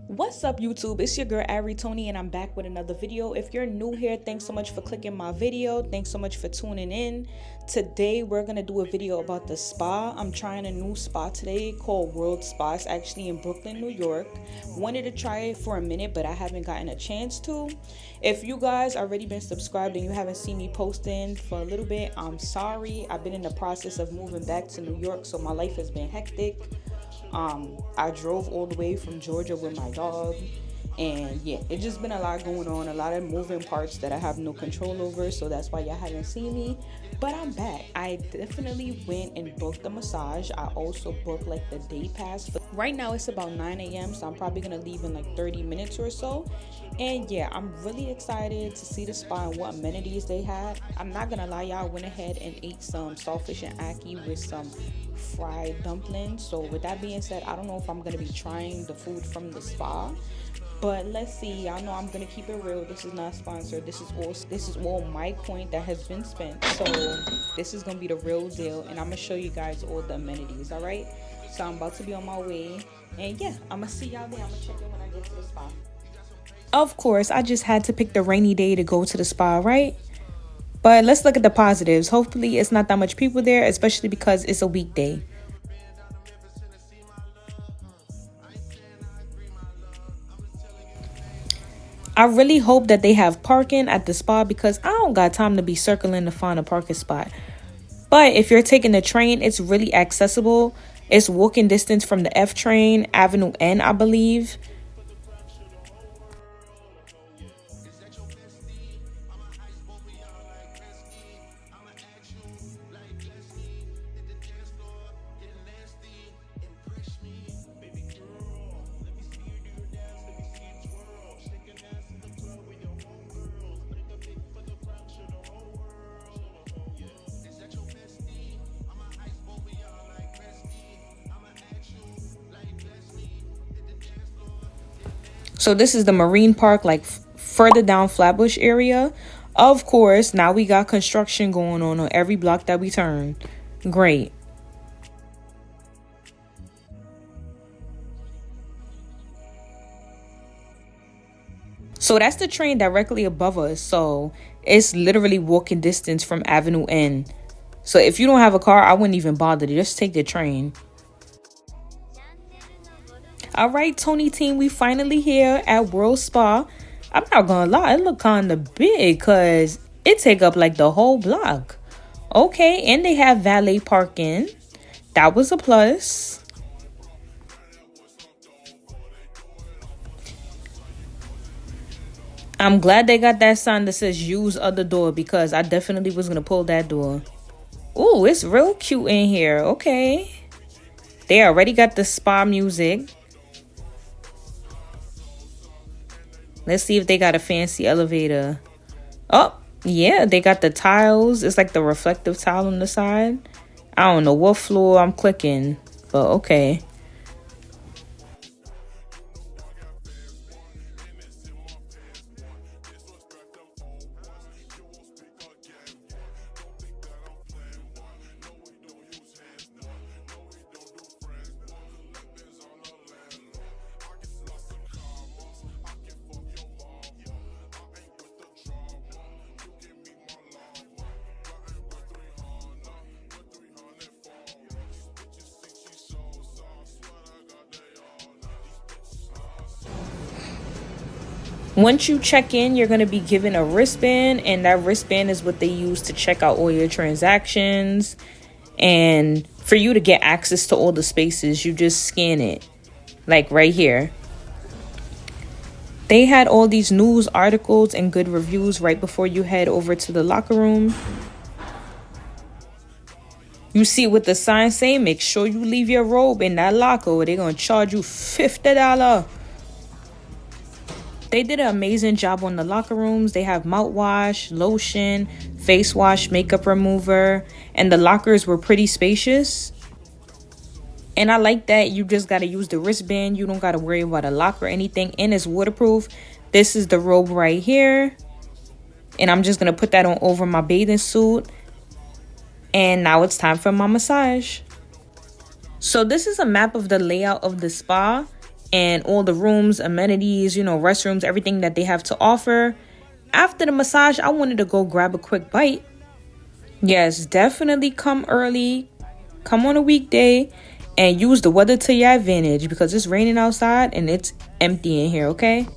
What's up, YouTube? It's your girl Tony, and I'm back with another video. If you're new here, thanks so much for clicking my video. Thanks so much for tuning in. Today we're gonna do a video about the spa. I'm trying a new spa today called World Spa. It's actually in Brooklyn, New York. Wanted to try it for a minute, but I haven't gotten a chance to. If you guys already been subscribed and you haven't seen me posting for a little bit, I'm sorry. I've been in the process of moving back to New York, so my life has been hectic. I drove all the way from Georgia with my dog, and yeah, it's just been a lot going on, a lot of moving parts that I have no control over, so that's why y'all haven't seen me. But I'm back. I definitely went and booked the massage. I also booked like the day pass. Right now it's about 9 a.m, so I'm probably gonna leave in like 30 minutes or so. And yeah, I'm really excited to see the spa and what amenities they had. I'm not gonna lie, y'all, went ahead and ate some saltfish and ackee with some fried dumplings. So with that being said, I don't know if I'm gonna be trying the food from the spa, but let's see. Y'all know I'm gonna keep it real. This is not sponsored. This is all my point that has been spent. So this is gonna be the real deal, and I'm gonna show you guys all the amenities. All right, so I'm about to be on my way, and yeah, I'm gonna see y'all there. I'm gonna check in when I get to the spa. Of course, I just had to pick the rainy day to go to the spa, right? But let's look at the positives. Hopefully it's not that much people there, especially because it's a weekday. I really hope that they have parking at the spa because I don't got time to be circling to find a parking spot. But if you're taking the train, it's really accessible. It's walking distance from the F train, Avenue N, I believe. So this is the Marine Park, like further down Flatbush area. Of course, now we got construction going on every block that we turn. Great. So that's the train directly above us. So it's literally walking distance from Avenue N. So if you don't have a car, I wouldn't even bother to just take the train. All right, Tony team, we finally here at World Spa. I'm not gonna lie, it look kind of big because it take up like the whole block. Okay, and they have valet parking. That was a plus. I'm glad they got that sign that says use other door because I definitely was gonna pull that door. Ooh, it's real cute in here. Okay, they already got the spa music. Let's see if they got a fancy elevator. Oh, yeah, they got the tiles. It's like the reflective tile on the side. I don't know what floor I'm clicking, but okay. Once you check in, you're going to be given a wristband, and that wristband is what they use to check out all your transactions. And for you to get access to all the spaces, you just scan it, like right here. They had all these news articles and good reviews right before you head over to the locker room. You see what the sign say, make sure you leave your robe in that locker or they're going to charge you $50. They did an amazing job on the locker rooms. They have mouthwash, lotion, face wash, makeup remover, and the lockers were pretty spacious. And I like that you just got to use the wristband. You don't got to worry about a lock or anything, and it's waterproof. This is the robe right here. And I'm just going to put that on over my bathing suit. And now it's time for my massage. So this is a map of the layout of the spa. and all the rooms, amenities, you know, restrooms, everything that they have to offer. After the massage, I wanted to go grab a quick bite. Yes, definitely come early, come on a weekday, and use the weather to your advantage because it's raining outside and it's empty in here, okay?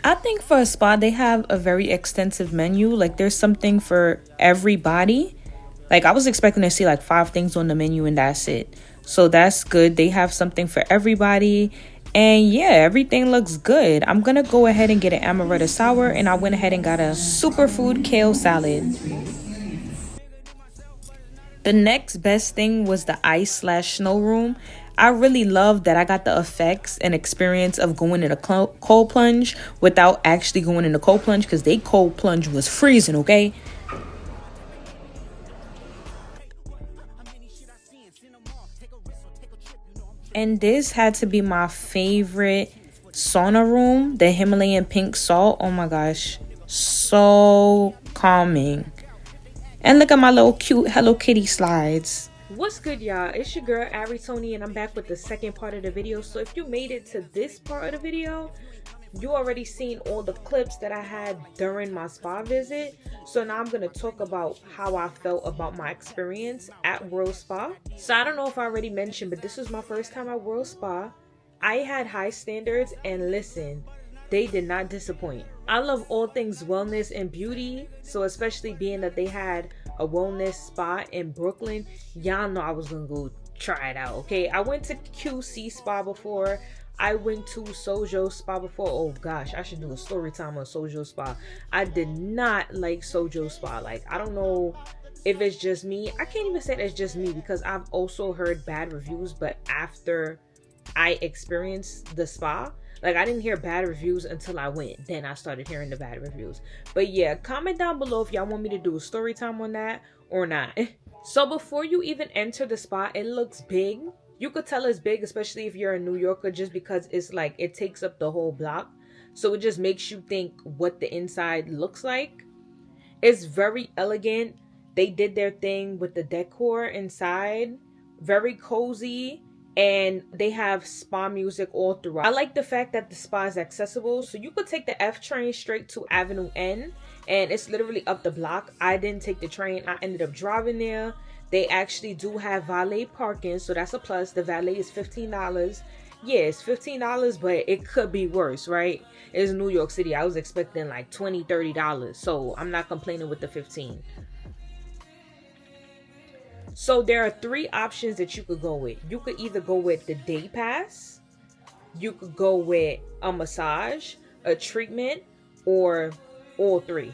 I think for a spa, they have a very extensive menu. Like, there's something for everybody. Like, I was expecting to see like 5 things on the menu and that's it. So that's good. They have something for everybody. And yeah, everything looks good. I'm gonna go ahead and get an amaretto sour, and I went ahead and got a superfood kale salad. The next best thing was the ice/snow room. I really love that I got the effects and experience of going in a cold plunge without actually going in the cold plunge, because they cold plunge was freezing, okay? And this had to be my favorite sauna room, the Himalayan pink salt. Oh my gosh, so calming. And look at my little cute Hello Kitty slides. What's good, y'all? It's your girl Tony, and I'm back with the second part of the video. So if you made it to this part of the video, you already seen all the clips that I had during my spa visit. So now I'm going to talk about how I felt about my experience at World Spa. So I don't know if I already mentioned, but this was my first time at World Spa. I had high standards, and listen, they did not disappoint. I love all things wellness and beauty, so especially being that they had a wellness spa in Brooklyn, y'all know I was gonna go try it out, okay? I went to QC Spa before. I went to Sojo Spa before. Oh gosh, I should do a story time on Sojo Spa. I did not like Sojo Spa. Like, I don't know if it's just me. I can't even say it's just me, because I've also heard bad reviews, but after I experienced the spa, like, I didn't hear bad reviews until I went. Then I started hearing the bad reviews. But yeah, comment down below if y'all want me to do a story time on that or not. So before you even enter the spa, it looks big. You could tell it's big, especially if you're a New Yorker, just because it's like, it takes up the whole block. So it just makes you think what the inside looks like. It's very elegant. They did their thing with the decor inside. Very cozy. And they have spa music all throughout. I like the fact that the spa is accessible. So you could take the F train straight to Avenue N, and it's literally up the block. I didn't take the train. I ended up driving there. They actually do have valet parking, so that's a plus. The valet is $15. Yeah, it's $15, but it could be worse, right? It's New York City. I was expecting like $20, $30. So I'm not complaining with the 15. So there are 3 options that you could go with. You could either go with the day pass, you could go with a massage, a treatment, or all 3,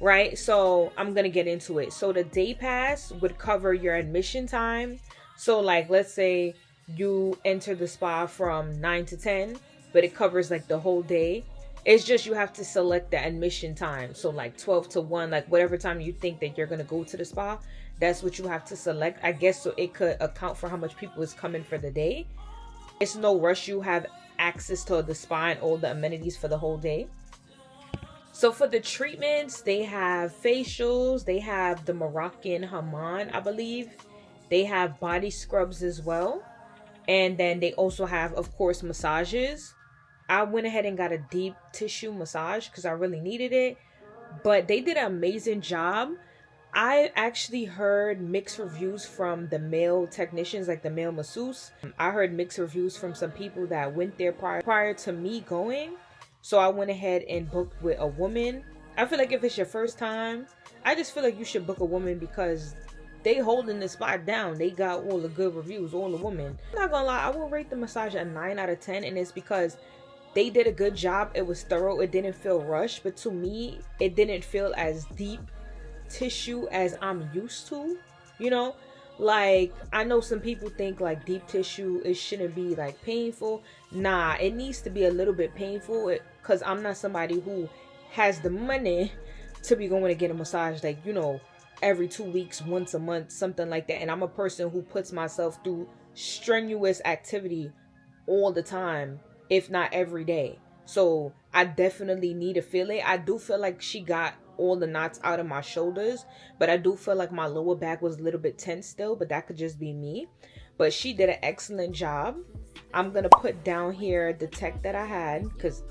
right? So I'm gonna get into it. So the day pass would cover your admission time. So like, let's say you enter the spa from 9 to 10, but it covers like the whole day. It's just you have to select the admission time. So like 12 to 1, like whatever time you think that you're gonna go to the spa, that's what you have to select, I guess, so it could account for how much people is coming for the day. It's no rush. You have access to the spa and all the amenities for the whole day. So for the treatments, they have facials, they have the Moroccan Hammam, I believe. They have body scrubs as well. And then they also have, of course, massages. I went ahead and got a deep tissue massage because I really needed it. But they did an amazing job. I actually heard mixed reviews from the male technicians, like the male masseuse. I heard mixed reviews from some people that went there prior to me going. So I went ahead and booked with a woman. I feel like if it's your first time, I just feel like you should book a woman because they holding the spot down. They got all the good reviews, all the women. I'm not gonna lie, I will rate the massage a 9 out of 10, and it's because they did a good job. It was thorough. It didn't feel rushed, but to me, it didn't feel as deep tissue as I'm used to, you know. Like, I know some people think like deep tissue, it shouldn't be like painful. Nah, it needs to be a little bit painful, because I'm not somebody who has the money to be going to get a massage, like, you know, every 2 weeks, once a month, something like that. And I'm a person who puts myself through strenuous activity all the time, if not every day. So I definitely need to feel it. I do feel like she got all the knots out of my shoulders, but I do feel like my lower back was a little bit tense still, but that could just be me. But she did an excellent job. I'm gonna put down here the tech that I had, because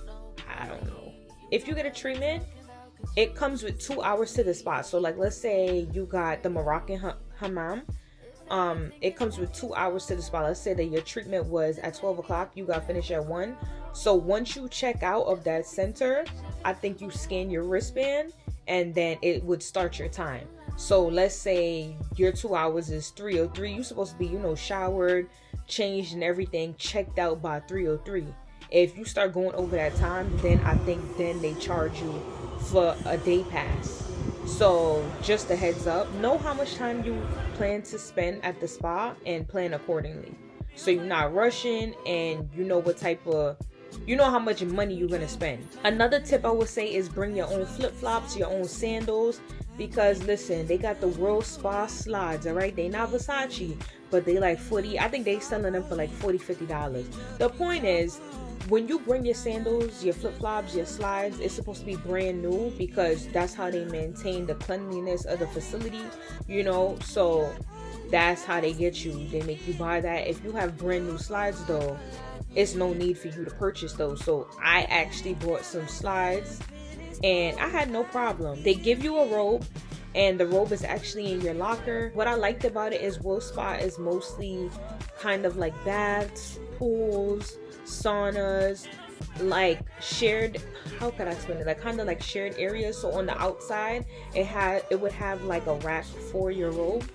I don't know. If you get a treatment, it comes with 2 hours to the spa. So like, let's say you got the Moroccan hammam. It comes with 2 hours to the spa. Let's say that your treatment was at 12 o'clock, you got finished at 1. So once you check out of that center, I think you scan your wristband and then it would start your time. So let's say your 2 hours is 3:03. You're supposed to be, showered, changed and everything, checked out by 3:03. If you start going over that time, then I think then they charge you for a day pass. So just a heads up, know how much time you plan to spend at the spa and plan accordingly. So you're not rushing and you know how much money you're going to spend. Another tip I would say is bring your own flip-flops, your own sandals, because listen, they got the World Spa slides, all right? They not Versace, but they like 40. I think they selling them for like $40-$50. The point is, when you bring your sandals, your flip-flops, your slides, it's supposed to be brand new, because that's how they maintain the cleanliness of the facility, so that's how they get you. They make you buy that. If you have brand new slides though, it's no need for you to purchase those. So I actually bought some slides and I had no problem. They give you a robe, and the robe is actually in your locker. What I liked about it is World Spa is mostly kind of like baths, pools, saunas, like shared, how could I explain it, like kind of like shared areas. So on the outside it would have like a rack for your robe,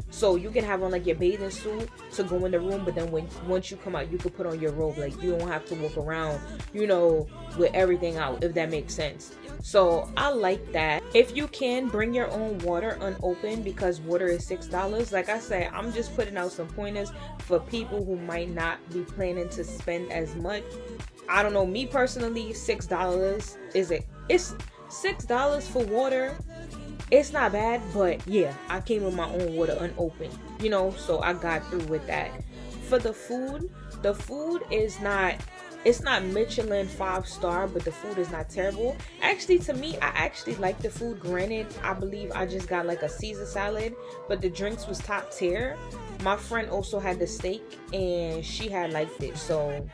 so you can have on like your bathing suit to go in the room, but then once you come out, you can put on your robe. Like, you don't have to walk around with everything out, if that makes sense. So I like that. If you can, bring your own water unopened, because water is $6. Like I said, I'm just putting out some pointers for people who might not be planning to spend as much. I don't know, me personally, $6 it's $6 for water. It's not bad, but yeah, I came with my own water unopened, so I got through with that. For the food is not, it's not Michelin 5-star, but the food is not terrible. Actually, to me, I actually like the food. Granted, I believe I just got like a Caesar salad, but the drinks was top tier. My friend also had the steak and she had liked it. So,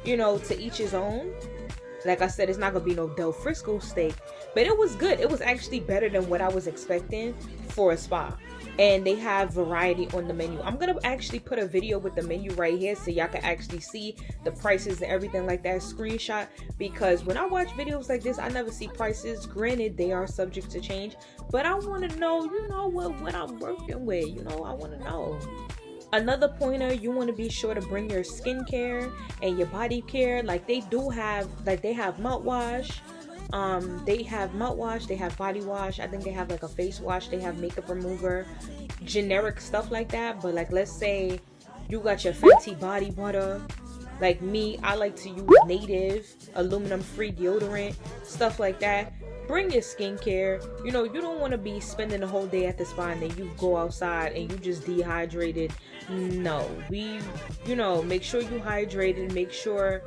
to each his own. Like I said, it's not gonna be no Del Frisco steak, but it was good. It was actually better than what I was expecting for a spa. And they have variety on the menu. I'm gonna actually put a video with the menu right here so y'all can actually see the prices and everything like that, screenshot, because when I watch videos like this, I never see prices. Granted, they are subject to change, but I want to know, what I'm working with. I want to know. Another pointer, you want to be sure to bring your skincare and your body care. Like, they have mouthwash. They have mouthwash, they have body wash. I think they have like a face wash. They have makeup remover, generic stuff like that. But like, let's say you got your Fenty body butter. Like me, I like to use native aluminum free deodorant, stuff like that. Bring your skincare. You don't want to be spending the whole day at the spa and then you go outside and you just dehydrated. No, make sure you hydrated. Make sure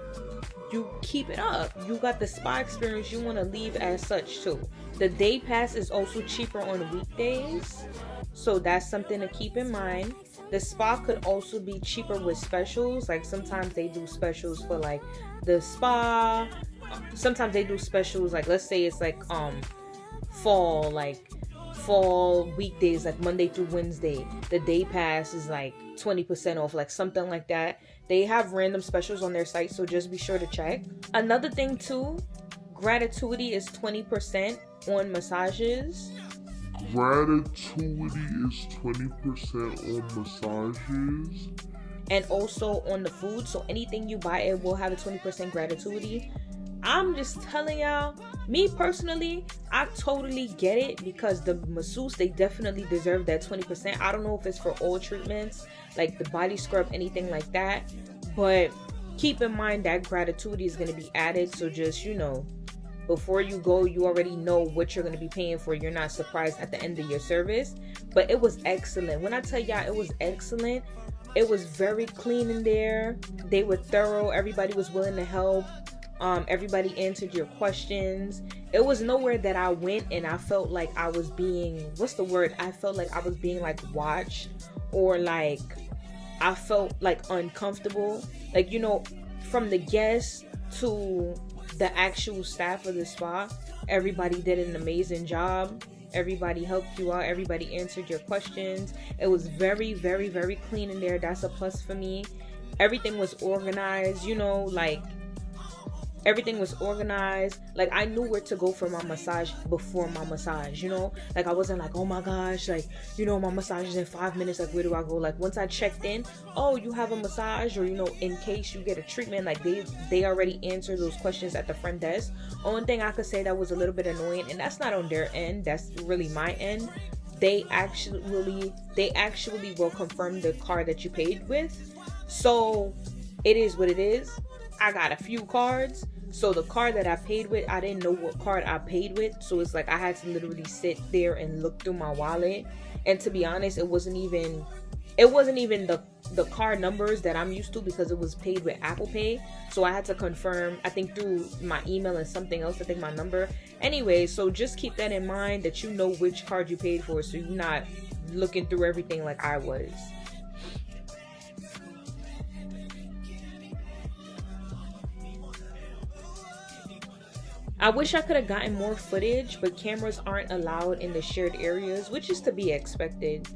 you keep it up. You got the spa experience, you want to leave as such too. The day pass is also cheaper on weekdays, so that's something to keep in mind. The spa could also be cheaper with specials. Like, sometimes they do specials for like the spa. Sometimes they do specials, like let's say it's like fall weekdays, like Monday through Wednesday. The day pass is like 20% off, like something like that. They have random specials on their site, so just be sure to check. Another thing too, gratuity is 20% on massages. Gratuity is 20% on massages. And also on the food. So anything you buy, it will have a 20% gratuity. I'm just telling y'all, me personally, I totally get it, because the masseuse, they definitely deserve that 20%. I don't know if it's for all treatments, like the body scrub, anything like that, but keep in mind that gratuity is going to be added. So just, before you go, you already know what you're going to be paying for. You're not surprised at the end of your service. But it was excellent. When I tell y'all it was excellent, it was very clean in there. They were thorough. Everybody was willing to help. Everybody answered your questions. It was nowhere that I went and I felt like I was being, what's the word? I felt like I was being like watched, or like I felt like uncomfortable. Like, you know, from the guests to the actual staff of the spa, everybody did an amazing job. Everybody helped you out. Everybody answered your questions. It was very, very, very clean in there. That's a plus for me. Everything was organized, you know, like everything was organized. Like I knew where to go for my massage before my massage, you know, like I wasn't like, oh my gosh, like, you know, my massage is in 5 minutes, like where do I go? Like once I checked in, oh, you have a massage, or, you know, in case you get a treatment, like they already answered those questions at the front desk. Only thing I could say that was a little bit annoying, and that's not on their end, that's really my end. They actually will confirm the card that you paid with. So it is what it is. I got a few cards. So the card that I paid with, I didn't know what card I paid with. So it's like I had to literally sit there and look through my wallet. And to be honest, it wasn't even the card numbers that I'm used to, because it was paid with Apple Pay. So I had to confirm, I think through my email and something else, I think my number. Anyway, so just keep that in mind, that you know which card you paid for, so you're not looking through everything like I was. I wish I could have gotten more footage, but cameras aren't allowed in the shared areas, which is to be expected.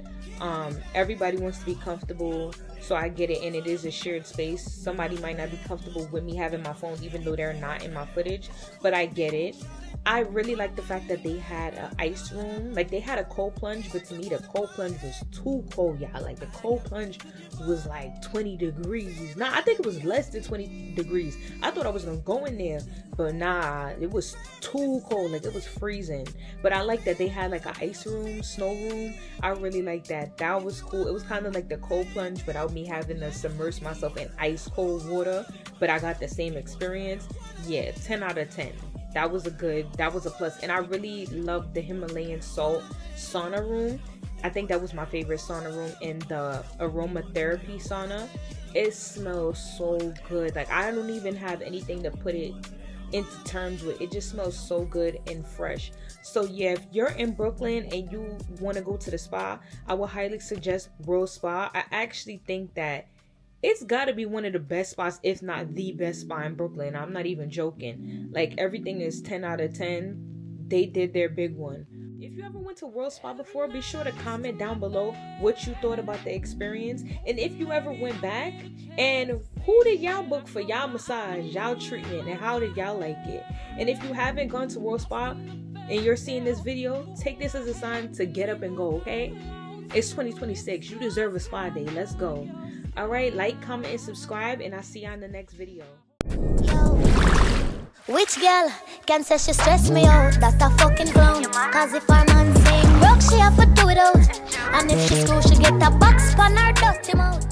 Everybody wants to be comfortable, so I get it, and it is a shared space. Somebody might not be comfortable with me having my phone, even though they're not in my footage, but I get it. I really like the fact that they had an ice room. Like they had a cold plunge, but to me the cold plunge was too cold, y'all. Like the cold plunge was like 20 degrees. Nah, I think it was less than 20 degrees. I thought I was gonna go in there, but nah, it was too cold. Like it was freezing. But I like that they had like an ice room, snow room. I really like that. That was cool. It was kind of like the cold plunge without me having to submerge myself in ice cold water, but I got the same experience. Yeah, 10 out of 10. That was a plus. And I really loved the Himalayan salt sauna room. I think that was my favorite sauna room, in the aromatherapy sauna. It smells so good. Like I don't even have anything to put it into terms with. It just smells so good and fresh. So yeah, if you're in Brooklyn and you want to go to the spa, I would highly suggest World Spa. I actually think that it's got to be one of the best spots, if not the best spa in Brooklyn. I'm not even joking. Like everything is 10 out of 10. They did their big one. If you ever went to World Spa before, be sure to comment down below what you thought about the experience. And if you ever went back, and who did y'all book for y'all massage, y'all treatment, and how did y'all like it? And if you haven't gone to World Spa and you're seeing this video, take this as a sign to get up and go, okay? It's 2026. You deserve a spa day. Let's go. All right, like, comment, and subscribe, and I'll see you on the next video. Yo, which girl can say she stress me out? That's a fucking clown. Cause if her man saying broke, she have to do it out. And if she school, she get a box on her dusty mouth.